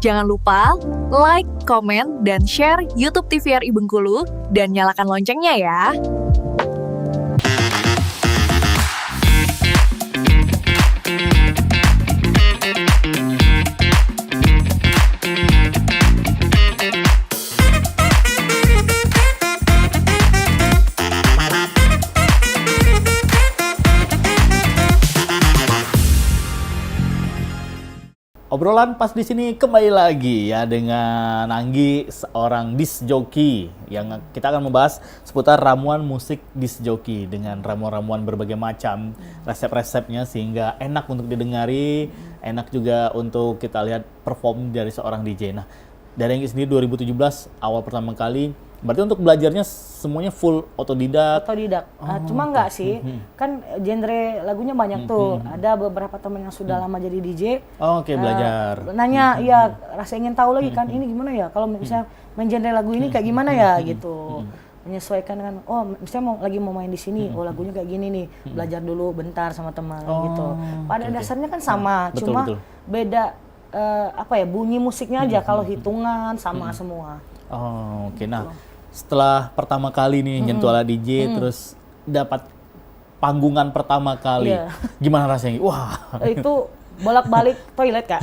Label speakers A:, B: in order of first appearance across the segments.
A: Jangan lupa like, komen, dan share YouTube TVRI Bengkulu dan nyalakan loncengnya ya.
B: Obrolan pas di sini kembali lagi ya dengan Anggi, seorang disc jockey yang kita akan membahas seputar ramuan musik disc jockey dengan ramuan-ramuan berbagai macam resep-resepnya sehingga enak untuk didengari, enak juga untuk kita lihat perform dari seorang DJ. Nah, dari Anggi sendiri 2017 awal pertama kali, berarti untuk belajarnya semuanya full otodidak.
C: Cuma enggak sih, kan genre lagunya banyak tuh. Ada beberapa teman yang sudah lama jadi DJ.
B: Oke, belajar.
C: Nanya, ya rasa ingin tahu lagi kan, ini gimana ya? Kalau misalnya main genre lagu ini kayak gimana ya gitu. Menyesuaikan dengan, misalnya lagi mau main di sini, lagunya kayak gini nih. Belajar dulu bentar sama teman gitu. Pada dasarnya kan sama, cuma beda bunyi musiknya aja. Kalau hitungan sama semua.
B: Oh, oke. Nah, setelah pertama kali nih nyentuh ala DJ, terus dapat panggungan pertama kali, gimana rasanya? Wah,
C: itu bolak-balik toilet Kak.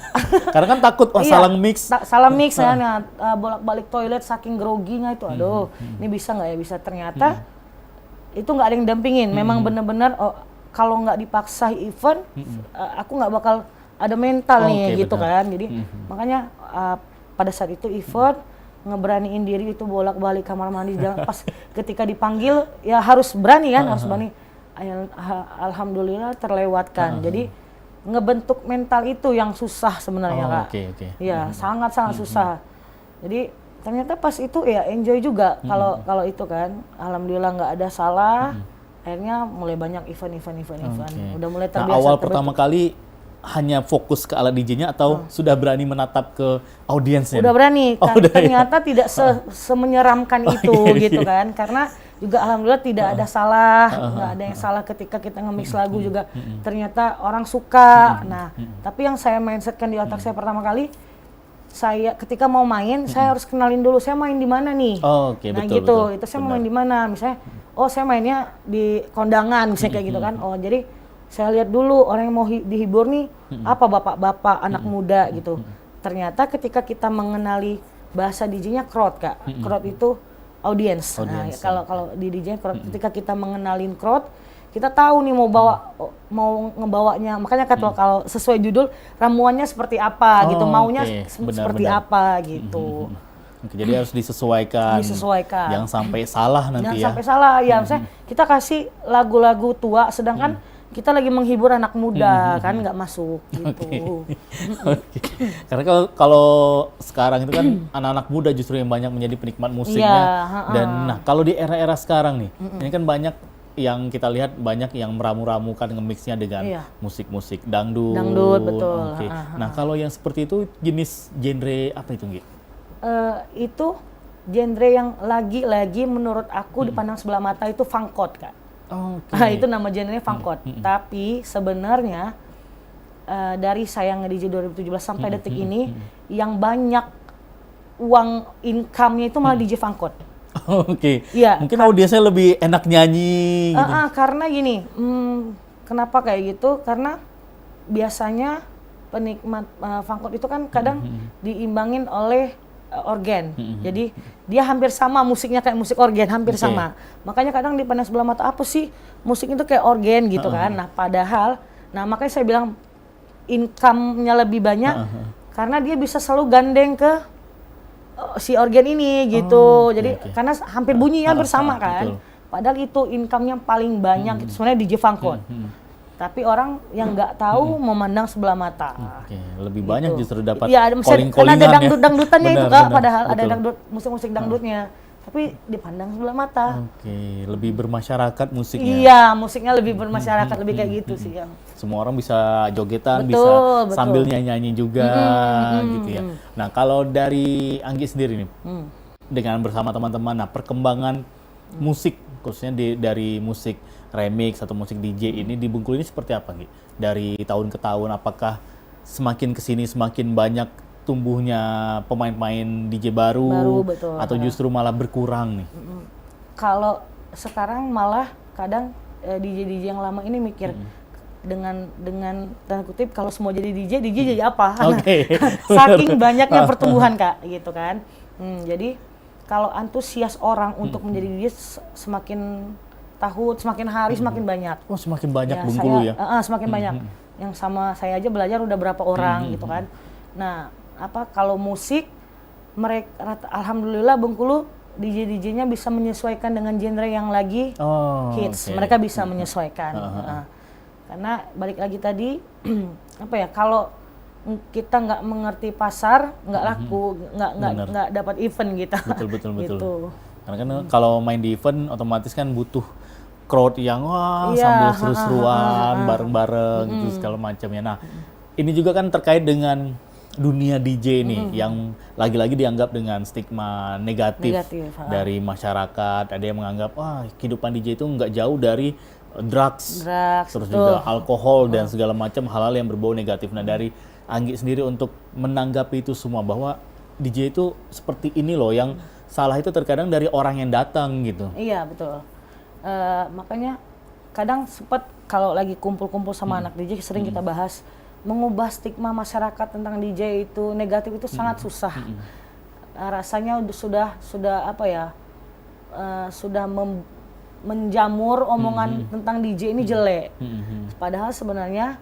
B: Karena kan takut salah mix.
C: Salah mix ya, bolak-balik toilet saking groginya itu. Aduh, ini bisa nggak ya? Bisa, ternyata itu nggak ada yang dampingin. Memang benar-benar kalau nggak dipaksa event, aku nggak bakal ada mental nih gitu kan. Jadi makanya pada saat itu event ngeberaniin diri itu bolak-balik kamar mandi pas ketika dipanggil ya harus berani kan, harus berani. Alhamdulillah terlewatkan. Jadi ngebentuk mental itu yang susah sebenarnya Kak. Iya, sangat-sangat susah. Jadi ternyata pas itu ya enjoy juga kalau itu kan. Alhamdulillah nggak ada salah. Akhirnya mulai banyak event. Udah mulai terbiasa.
B: Nah, awal pertama kali hanya fokus ke alat DJ-nya atau sudah berani menatap ke audiensnya?
C: Udah berani, ternyata tidak semenyeramkan itu gitu kan. Karena juga alhamdulillah tidak ada salah, nggak ada yang salah ketika kita nge-mix lagu juga. Ternyata orang suka. Nah, tapi yang saya mindsetkan di otak saya pertama kali, saya ketika mau main, saya harus kenalin dulu saya main di mana nih. Betul. Itu saya mau main di mana. Misalnya, saya mainnya di kondangan, misalnya kayak gitu kan. Jadi saya lihat dulu orang yang mau dihibur nih apa bapak-bapak, anak muda gitu. Ternyata ketika kita mengenali bahasa DJ-nya crowd Kak. Crowd itu audience. Nah, kalau di DJ crowd, ketika kita mengenalin crowd, kita tahu nih mau ngebawanya. Makanya kalau sesuai judul ramuannya seperti apa gitu, maunya seperti apa gitu.
B: Jadi harus disesuaikan. Jangan sampai salah nanti.
C: Jangan sampai salah ya. Misalnya kita kasih lagu-lagu tua sedangkan kita lagi menghibur anak muda kan nggak masuk gitu.
B: Karena kalau sekarang itu kan anak-anak muda justru yang banyak menjadi penikmat musiknya. Dan kalau di era-era sekarang nih, ini kan banyak yang kita lihat banyak yang meramu-ramukan nge-mixnya dengan musik-musik dangdut.
C: Dangdut, betul.
B: Nah, kalau yang seperti itu jenis genre apa itu, Nggi?
C: Itu genre yang lagi-lagi menurut aku dipandang sebelah mata itu funkot Kak. Itu nama genrenya funkot. Tapi sebenarnya dari saya nge-DJ 2017 sampai detik ini, yang banyak uang income-nya itu malah DJ funkot.
B: Ya, mungkin audiensnya lebih enak nyanyi. Gitu.
C: Karena gini, kenapa kayak gitu? Karena biasanya penikmat funkot itu kan kadang diimbangin oleh organ. Jadi dia hampir sama musiknya kayak musik organ, hampir sama. Makanya kadang dipandang sebelah mata, apa sih musik itu kayak organ gitu kan. Nah, padahal makanya saya bilang income-nya lebih banyak karena dia bisa selalu gandeng ke si organ ini gitu. Jadi karena hampir bunyinya hampir sama kan. Padahal itu income-nya paling banyak itu sebenarnya DJ funkot. Tapi orang yang nggak tahu memandang sebelah mata.
B: Lebih banyak justru dapat
C: calling-callingan karena ada dangdut-dangdutannya itu Kak, padahal ada dangdut, musik-musik dangdutnya. Tapi dipandang sebelah mata.
B: Lebih bermasyarakat musiknya.
C: Iya, musiknya lebih bermasyarakat, lebih kayak gitu sih.
B: Semua orang bisa jogetan, bisa sambil nyanyi-nyanyi juga gitu ya. Nah, kalau dari Anggi sendiri nih, dengan bersama teman-teman, perkembangan musik, khususnya dari musik remix atau musik DJ ini di Bengkulu ini seperti apa, Gi? Dari tahun ke tahun, apakah semakin kesini semakin banyak bertumbuhnya pemain-pemain DJ baru,
C: betul.
B: atau justru malah berkurang nih?
C: Kalau sekarang malah kadang DJ yang lama ini mikir dengan tanda kutip kalau semua jadi DJ jadi apa?
B: Oke.
C: Saking banyaknya pertumbuhan Kak, gitu kan. Jadi kalau antusias orang untuk menjadi DJ semakin tahun, semakin hari semakin banyak.
B: Oh, semakin banyak
C: Ya,
B: Bengkulu ya?
C: semakin banyak. Yang sama saya aja belajar udah berapa orang gitu kan. Nah, kalau musik mereka alhamdulillah Bengkulu DJ-DJ-nya bisa menyesuaikan dengan genre yang lagi hits.
B: Okay.
C: Mereka bisa menyesuaikan. Karena balik lagi tadi kalau kita nggak mengerti pasar, nggak laku, nggak dapat event gitu.
B: Betul.
C: Gitu.
B: Karena kan kalau main di event otomatis kan butuh crowd yang sambil seru-seruan bareng-bareng gitu segala macam ya. Nah, ini juga kan terkait dengan dunia DJ nih yang lagi-lagi dianggap dengan stigma negatif dari masyarakat. Ada yang menganggap kehidupan DJ itu nggak jauh dari drugs terus juga alkohol dan segala macam hal-hal yang berbau negatif. Nah, dari Anggi sendiri untuk menanggapi itu semua bahwa DJ itu seperti ini loh, yang salah itu terkadang dari orang yang datang gitu.
C: Iya, betul. Makanya kadang sempat kalau lagi kumpul-kumpul sama anak DJ sering kita bahas mengubah stigma masyarakat tentang DJ itu negatif itu sangat susah. Rasanya sudah menjamur omongan tentang DJ ini jelek. Padahal sebenarnya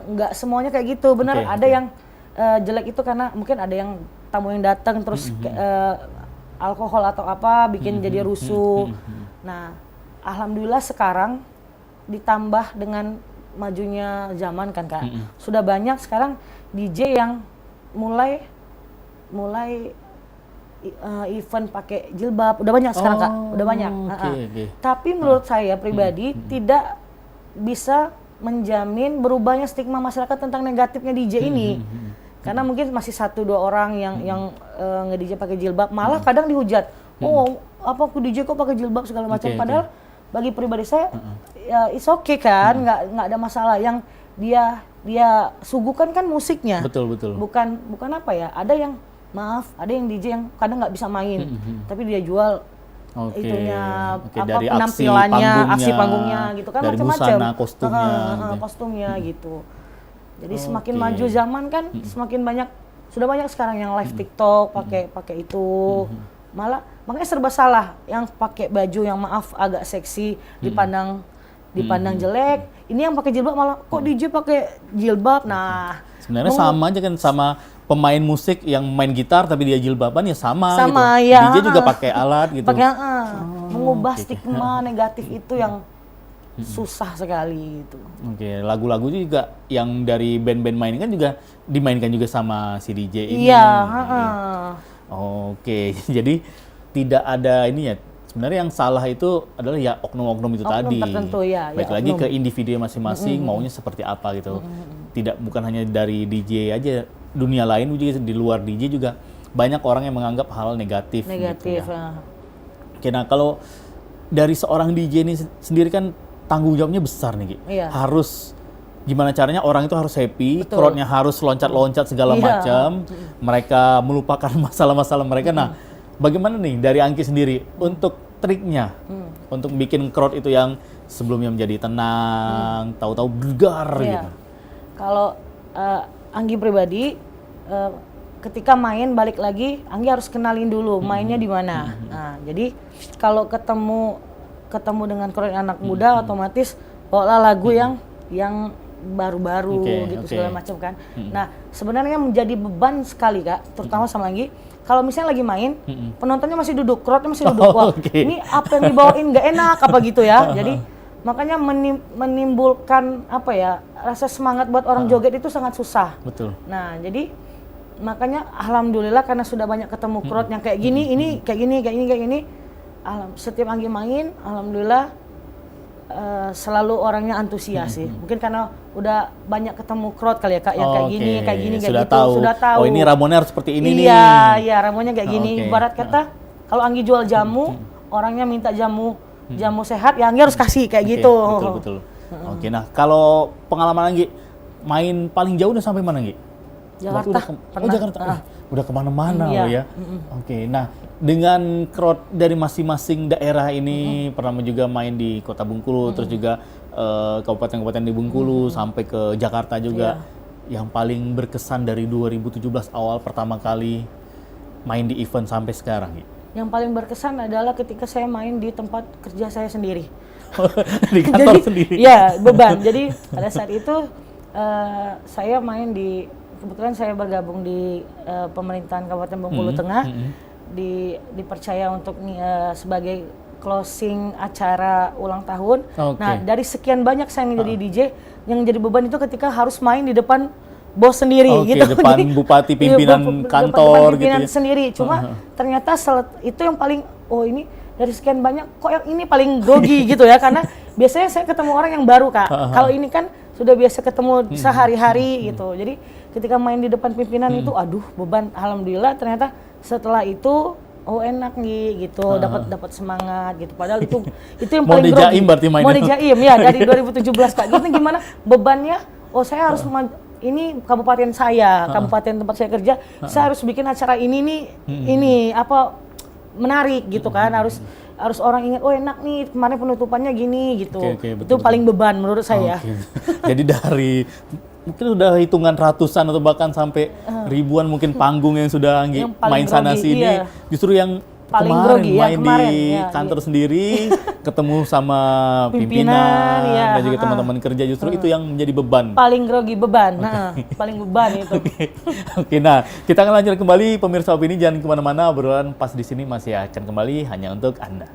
C: nggak semuanya kayak gitu. Benar ada yang jelek itu karena mungkin ada yang tamu yang datang terus alkohol atau apa bikin jadi rusuh. Nah, alhamdulillah sekarang ditambah dengan majunya zaman kan Kak, sudah banyak sekarang DJ yang mulai event pakai jilbab, udah banyak sekarang Kak, udah banyak. Tapi menurut saya pribadi tidak bisa menjamin berubahnya stigma masyarakat tentang negatifnya DJ ini, karena mungkin masih 1-2 orang yang nge-DJ pakai jilbab, malah kadang dihujat, apa aku DJ kok pakai jilbab segala macam, padahal bagi pribadi saya ya it's okay kan, nggak ada masalah. Yang dia suguhkan kan musiknya,
B: betul
C: bukan apa ya, ada yang DJ yang kadang nggak bisa main tapi dia jual itunya
B: dari
C: penampilannya, aksi panggungnya gitu kan,
B: dari
C: macam-macam
B: kostumnya
C: gitu. Jadi semakin maju zaman kan semakin banyak, sudah banyak sekarang yang live TikTok pakai itu. Malah makanya serba salah, yang pakai baju yang agak seksi dipandang jelek, ini yang pakai jilbab malah kok DJ pakai jilbab. Nah,
B: sebenarnya sama aja kan sama pemain musik yang main gitar tapi dia jilbaban ya sama gitu.
C: Ya,
B: DJ juga pakai alat gitu.
C: Mengubah stigma negatif itu yang susah sekali gitu.
B: Lagu-lagu juga yang dari band-band main kan juga dimainkan juga sama si DJ ini.
C: Iya,
B: jadi tidak ada ini ya. Sebenarnya yang salah itu adalah ya oknum-oknum itu tadi.
C: Tertentu,
B: baik lagi ke individu masing-masing maunya seperti apa gitu. Bukan hanya dari DJ aja, dunia lain juga di luar DJ juga banyak orang yang menganggap hal negatif. Gitu ya. Nah kalau dari seorang DJ ini sendiri kan tanggung jawabnya besar nih, Gi. Harus gimana caranya orang itu harus happy, crowd-nya harus loncat-loncat segala macam, mereka melupakan masalah-masalah mereka. Nah, bagaimana nih dari Anggi sendiri untuk triknya untuk bikin crowd itu yang sebelumnya menjadi tenang, tahu-tahu gegar gitu?
C: Kalau Anggi pribadi ketika main balik lagi, Anggi harus kenalin dulu mainnya di mana. Nah, jadi kalau ketemu dengan crowd anak muda, otomatis bawalah lagu yang baru-baru gitu segala macam kan. Nah, sebenarnya menjadi beban sekali Kak, terutama sama Anggi. Kalau misalnya lagi main, penontonnya masih duduk, crowdnya masih duduk. Wah, ini apa yang dibawain nggak enak apa gitu ya. Jadi makanya menimbulkan rasa semangat buat orang joget itu sangat susah.
B: Betul.
C: Nah, jadi makanya alhamdulillah karena sudah banyak ketemu crowd yang kayak gini, ini kayak gini. Setiap Anggi main, alhamdulillah selalu orangnya antusias sih. Mungkin karena udah banyak ketemu crowd kali ya Kak, yang kayak gini, kayak gitu. Sudah tahu.
B: Oh, ini ramonnya harus seperti ini nih.
C: Iya, ramonnya kayak gini. Ibarat kata kalau Anggi jual jamu, orangnya minta jamu sehat, ya Anggi harus kasih kayak gitu.
B: Betul. Nah kalau pengalaman Anggi main paling jauh udah sampai mana Anggi?
C: Jakarta,
B: Berarti oh
C: pernah.
B: Jakarta, udah kemana-mana
C: Iya.
B: loh ya. Oke, nah dengan crowd dari masing-masing daerah ini pernah juga main di Kota Bengkulu, terus juga kabupaten-kabupaten di Bengkulu sampai ke Jakarta juga. Yang paling berkesan dari 2017 awal pertama kali main di event sampai sekarang, Gi?
C: Yang paling berkesan adalah ketika saya main di tempat kerja saya sendiri.
B: Di kantor sendiri.
C: Ya, beban. Jadi pada saat itu saya main di, kebetulan saya bergabung di pemerintahan Kabupaten Bengkulu Tengah, dipercaya untuk sebagai closing acara ulang tahun. Nah, dari sekian banyak saya menjadi DJ, yang jadi beban itu ketika harus main di depan bos sendiri gitu.
B: Depan bupati, pimpinan kantor
C: depan pimpinan
B: gitu ya.
C: sendiri. Cuma ternyata itu yang paling, oh ini dari sekian banyak kok yang ini paling grogi gitu ya, karena biasanya saya ketemu orang yang baru, Kak. Kalau ini kan sudah biasa ketemu sehari-hari gitu. Jadi ketika main di depan pimpinan itu aduh beban. Alhamdulillah ternyata setelah itu oh enak nih gitu, dapat semangat gitu. Padahal itu yang paling grogi. Mau
B: Jaim berarti mainnya.
C: Mau Jaim ya dari 2017, Kak. Gitu gimana bebannya? Oh saya harus ini kabupaten saya, kabupaten tempat saya kerja, saya harus bikin acara ini nih, ini apa menarik gitu kan, harus orang ingat, oh enak nih kemarin penutupannya gini gitu. Itu paling beban menurut saya.
B: Jadi dari mungkin udah hitungan ratusan atau bahkan sampai ribuan mungkin panggung yang sudah main sana sini, justru yang
C: paling
B: kemarin
C: grogi,
B: main di
C: ya,
B: kantor sendiri, ketemu sama pimpinan dan juga teman-teman kerja, justru itu yang menjadi beban.
C: Paling grogi beban, paling beban itu.
B: Oke, nah kita akan lanjut kembali pemirsa Opini, jangan kemana-mana, obrolan pas di sini masih akan kembali hanya untuk Anda.